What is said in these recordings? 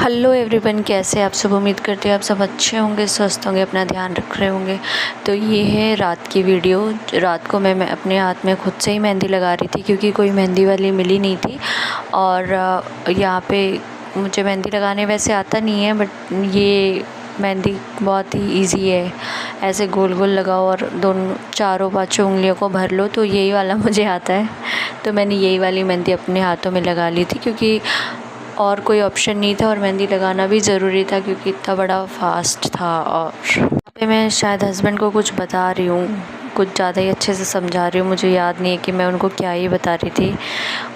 Hello everyone, कैसे आप सब। उम्मीद करते हैं आप सब अच्छे होंगे, स्वस्थ होंगे, अपना ध्यान रख रहे होंगे। तो ये है रात की वीडियो। रात को मैं अपने हाथ में खुद से ही मेहंदी लगा रही थी क्योंकि कोई मेहंदी वाली मिली नहीं थी। और यहाँ पे मुझे मेहंदी लगाने वैसे आता नहीं है, बट ये मेहंदी बहुत ही इजी है। ऐसे गोल गोल लगाओ और दोनों चारों पाँचों उंगलियों को भर लो, तो यही वाला मुझे आता है। तो मैंने यही वाली मेहंदी अपने हाथों में लगा ली थी क्योंकि और कोई ऑप्शन नहीं था, और मेहंदी लगाना भी ज़रूरी था क्योंकि इतना बड़ा फास्ट था। और यहाँ पे मैं शायद हस्बैंड को कुछ बता रही हूँ, कुछ ज़्यादा ही अच्छे से समझा रही हूँ। मुझे याद नहीं है कि मैं उनको क्या ही बता रही थी,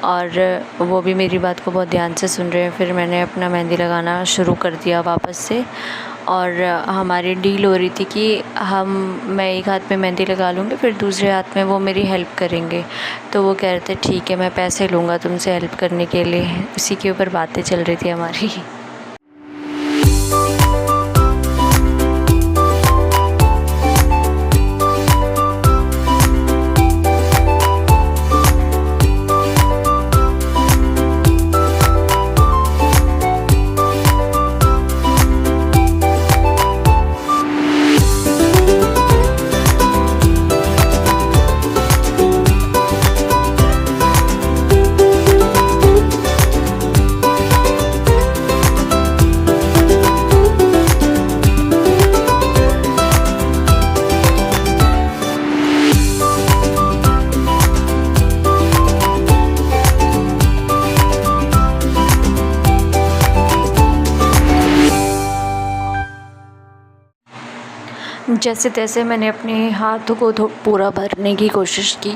और वो भी मेरी बात को बहुत ध्यान से सुन रहे हैं। फिर मैंने अपना मेहंदी लगाना शुरू कर दिया वापस से। और हमारी डील हो रही थी कि मैं एक हाथ में मेहंदी लगा लूँगी, फिर दूसरे हाथ में वो मेरी हेल्प करेंगे। तो वो कह रहे थे ठीक है, मैं पैसे लूँगा तुमसे हेल्प करने के लिए। इसी के ऊपर बातें चल रही थी हमारी। जैसे तैसे मैंने अपने हाथों को पूरा भरने की कोशिश की।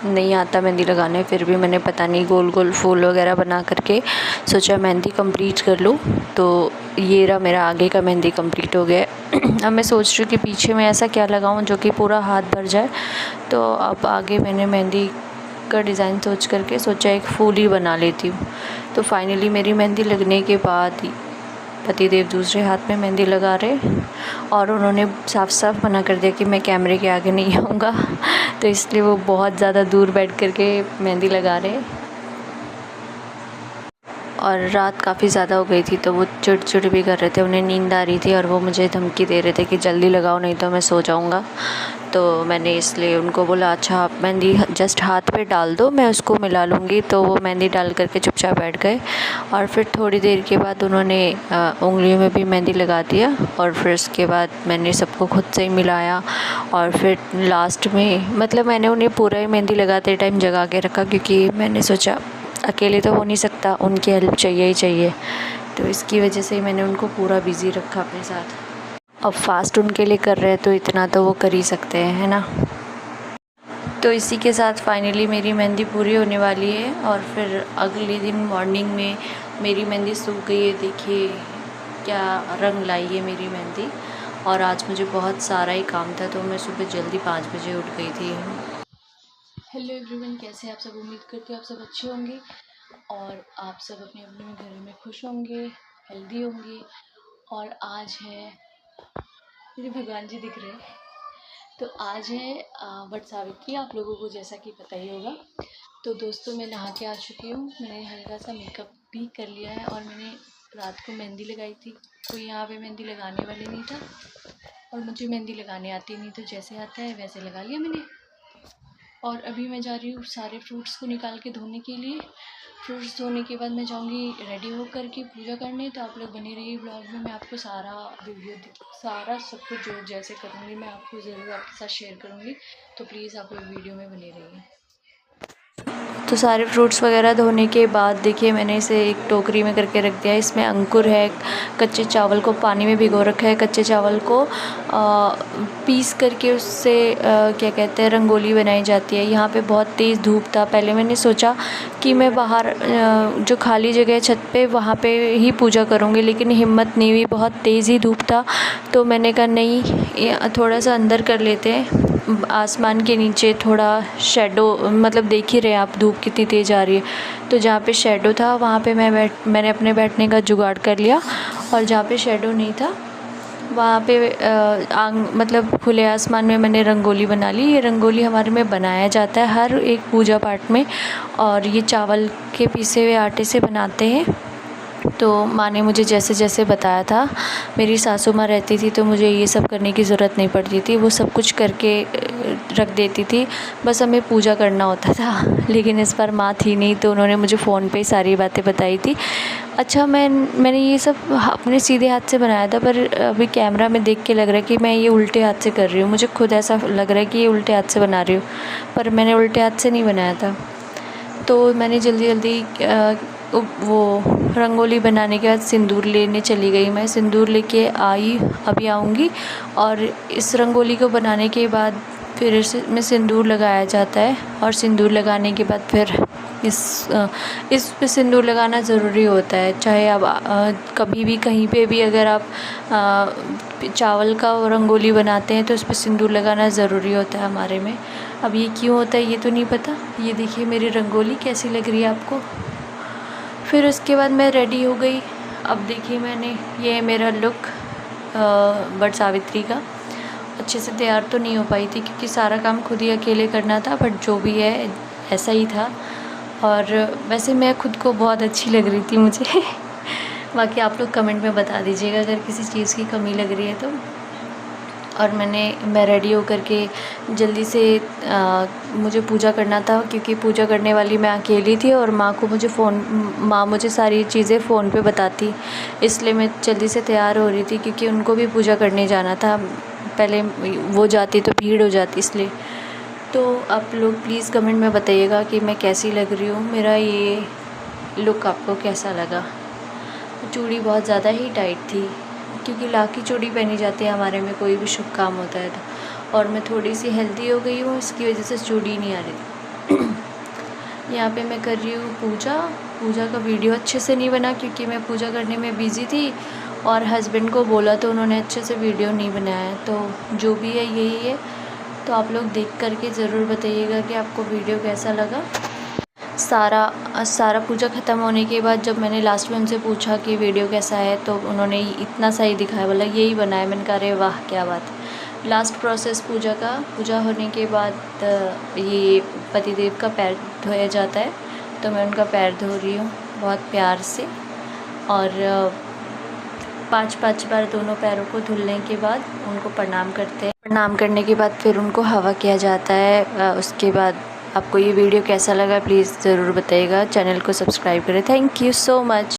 नहीं आता मेहंदी लगाने, फिर भी मैंने पता नहीं गोल गोल फूल वगैरह बना करके सोचा मेहंदी कंप्लीट कर लूँ। तो ये रहा, मेरा आगे का मेहंदी कंप्लीट हो गया। अब मैं सोच रही हूँ कि पीछे में ऐसा क्या लगाऊँ जो कि पूरा हाथ भर जाए। तो अब आगे मैंने मेहंदी का डिज़ाइन सोच करके सोचा एक फूल ही बना लेती हूँ। तो फाइनली मेरी मेहंदी लगने के बाद पतिदेव दूसरे हाथ में मेहंदी लगा रहे, और उन्होंने साफ साफ मना कर दिया कि मैं कैमरे के आगे नहीं आऊँगा। तो इसलिए वो बहुत ज़्यादा दूर बैठ कर के मेहंदी लगा रहे। और रात काफ़ी ज़्यादा हो गई थी, तो वो चिड़चिड़ भी कर रहे थे, उन्हें नींद आ रही थी, और वो मुझे धमकी दे रहे थे कि जल्दी लगाओ नहीं तो मैं सो जाऊँगा। तो मैंने इसलिए उनको बोला अच्छा आप मेहंदी जस्ट हाथ पे डाल दो, मैं उसको मिला लूँगी। तो वो मेहंदी डाल करके चुपचाप बैठ गए, और फिर थोड़ी देर के बाद उन्होंने उंगलियों में भी मेहंदी लगा दिया। और फिर उसके बाद मैंने सबको खुद से ही मिलाया। और फिर लास्ट में मतलब मैंने उन्हें पूरा ही मेहंदी लगाते टाइम जगा के रखा, क्योंकि मैंने सोचा अकेले तो हो नहीं सकता, उनकी हेल्प चाहिए ही चाहिए। तो इसकी वजह से मैंने उनको पूरा बिज़ी रखा अपने साथ। अब फास्ट उनके लिए कर रहे हैं तो इतना तो वो कर ही सकते हैं, है ना। तो इसी के साथ फाइनली मेरी मेहंदी पूरी होने वाली है। और फिर अगले दिन मॉर्निंग में मेरी मेहंदी सूख गई है। देखिए क्या रंग लाई है मेरी मेहंदी। और आज मुझे बहुत सारा ही काम था, तो मैं सुबह जल्दी 5 बजे उठ गई थी। हेलो एवरीवन, कैसे हैं आप सब। उम्मीद करते हैं आप सब अच्छे होंगे, और आप सब अपने अपने घर में खुश होंगे, हेल्दी होंगे। और आज है, मेरे भगवान जी दिख रहे हैं। तो आज है वट सावित्री, आप लोगों को जैसा कि पता ही होगा। तो दोस्तों मैं नहा के आ चुकी हूँ, मैंने हल्का सा मेकअप भी कर लिया है, और मैंने रात को मेहंदी लगाई थी। कोई यहाँ पे मेहंदी लगाने वाले नहीं था, और मुझे मेहंदी लगाने आती नहीं, तो जैसे आता है वैसे लगा लिया मैंने। और अभी मैं जा रही हूँ सारे फ्रूट्स को निकाल के धोने के लिए। फ्रूट्स धोने के बाद मैं जाऊँगी रेडी होकर के पूजा करने। तो आप लोग बने रहिए ब्लॉग में, मैं आपको सारा वीडियो सारा सब कुछ जो जैसे करूँगी मैं आपको ज़रूर आपके साथ शेयर करूँगी। तो प्लीज़ आप लोग वीडियो में बने रहिए। तो सारे फ्रूट्स वगैरह धोने के बाद देखिए मैंने इसे एक टोकरी में करके रख दिया है। इसमें अंकुर है, कच्चे चावल को पानी में भिगो रखा है। कच्चे चावल को पीस करके उससे क्या कहते हैं रंगोली बनाई जाती है। यहाँ पे बहुत तेज़ धूप था। पहले मैंने सोचा कि मैं बाहर जो खाली जगह है छत पे वहाँ पे ही पूजा करूँगी, लेकिन हिम्मत नहीं हुई, बहुत तेज़ ही धूप था। तो मैंने कहा नहीं, थोड़ा सा अंदर कर लेते हैं, आसमान के नीचे थोड़ा शेडो, मतलब देख ही रहे आप धूप कितनी तेज़ आ रही है। तो जहाँ पे शेडो था वहाँ पे मैंने अपने बैठने का जुगाड़ कर लिया, और जहाँ पे शेडो नहीं था वहाँ पे मतलब खुले आसमान में मैंने रंगोली बना ली। ये रंगोली हमारे में बनाया जाता है हर एक पूजा पाठ में, और ये चावल के पीसे हुए आटे से बनाते हैं। तो माँ ने मुझे जैसे जैसे बताया था, मेरी सासू माँ रहती थी तो मुझे ये सब करने की ज़रूरत नहीं पड़ती थी, वो सब कुछ करके रख देती थी, बस हमें पूजा करना होता था। लेकिन इस बार माँ थी नहीं तो उन्होंने मुझे फ़ोन पे सारी बातें बताई थी। अच्छा, मैंने ये सब अपने सीधे हाथ से बनाया था, पर अभी कैमरा में देख के लग रहा है कि मैं ये उल्टे हाथ से कर रही हूँ। मुझे खुद ऐसा लग रहा है कि ये उल्टे हाथ से बना रही हूँ, पर मैंने उल्टे हाथ से नहीं बनाया था। तो मैंने जल्दी जल्दी वो रंगोली बनाने के बाद सिंदूर लेने चली गई। मैं सिंदूर लेके आई, अभी आऊँगी। और इस रंगोली को बनाने के बाद फिर इसमें सिंदूर लगाया जाता है, और सिंदूर लगाने के बाद फिर इस पे सिंदूर लगाना ज़रूरी होता है। चाहे आप कभी भी कहीं पे भी अगर आप चावल का रंगोली बनाते हैं तो उस पे सिंदूर लगाना ज़रूरी होता है हमारे में। अब ये क्यों होता है ये तो नहीं पता। ये देखिए मेरी रंगोली कैसी लग रही है आपको। फिर उसके बाद मैं रेडी हो गई। अब देखिए मैंने ये मेरा लुक वट सावित्री का। अच्छे से तैयार तो नहीं हो पाई थी क्योंकि सारा काम खुद ही अकेले करना था, बट जो भी है ऐसा ही था। और वैसे मैं खुद को बहुत अच्छी लग रही थी मुझे। बाकी आप लोग कमेंट में बता दीजिएगा अगर किसी चीज़ की कमी लग रही है तो। और मैं रेडी होकर के जल्दी से मुझे पूजा करना था क्योंकि पूजा करने वाली मैं अकेली थी, और माँ मुझे सारी चीज़ें फ़ोन पे बताती, इसलिए मैं जल्दी से तैयार हो रही थी क्योंकि उनको भी पूजा करने जाना था। पहले वो जाती तो भीड़ हो जाती इसलिए। तो आप लोग प्लीज़ कमेंट में बताइएगा कि मैं कैसी लग रही हूँ, मेरा ये लुक आपको कैसा लगा। चूड़ी बहुत ज़्यादा ही टाइट थी क्योंकि लाख की चूड़ी पहनी जाती है हमारे में कोई भी शुभ काम होता है तो। और मैं थोड़ी सी हेल्दी हो गई हूँ, इसकी वजह से चूड़ी नहीं आ रही थी। यहाँ पे मैं कर रही हूँ पूजा का वीडियो अच्छे से नहीं बना क्योंकि मैं पूजा करने में बिज़ी थी, और हस्बैंड को बोला तो उन्होंने अच्छे से वीडियो नहीं बनाया। तो जो भी है यही है। तो आप लोग देख करके ज़रूर बताइएगा कि आपको वीडियो कैसा लगा। सारा पूजा ख़त्म होने के बाद जब मैंने लास्ट में उनसे पूछा कि वीडियो कैसा है तो उन्होंने इतना सही दिखाया, बोला यही बनाया। मैंने कहा अरे वाह क्या बात है। लास्ट प्रोसेस पूजा होने के बाद ये पतिदेव का पैर धोया जाता है, तो मैं उनका पैर धो रही हूँ बहुत प्यार से। और 5 बार दोनों पैरों को धुलने के बाद उनको प्रणाम करते हैं। प्रणाम करने के बाद फिर उनको हवा किया जाता है। उसके बाद आपको ये वीडियो कैसा लगा प्लीज़ ज़रूर बताइएगा। चैनल को सब्सक्राइब करें। Thank you so much.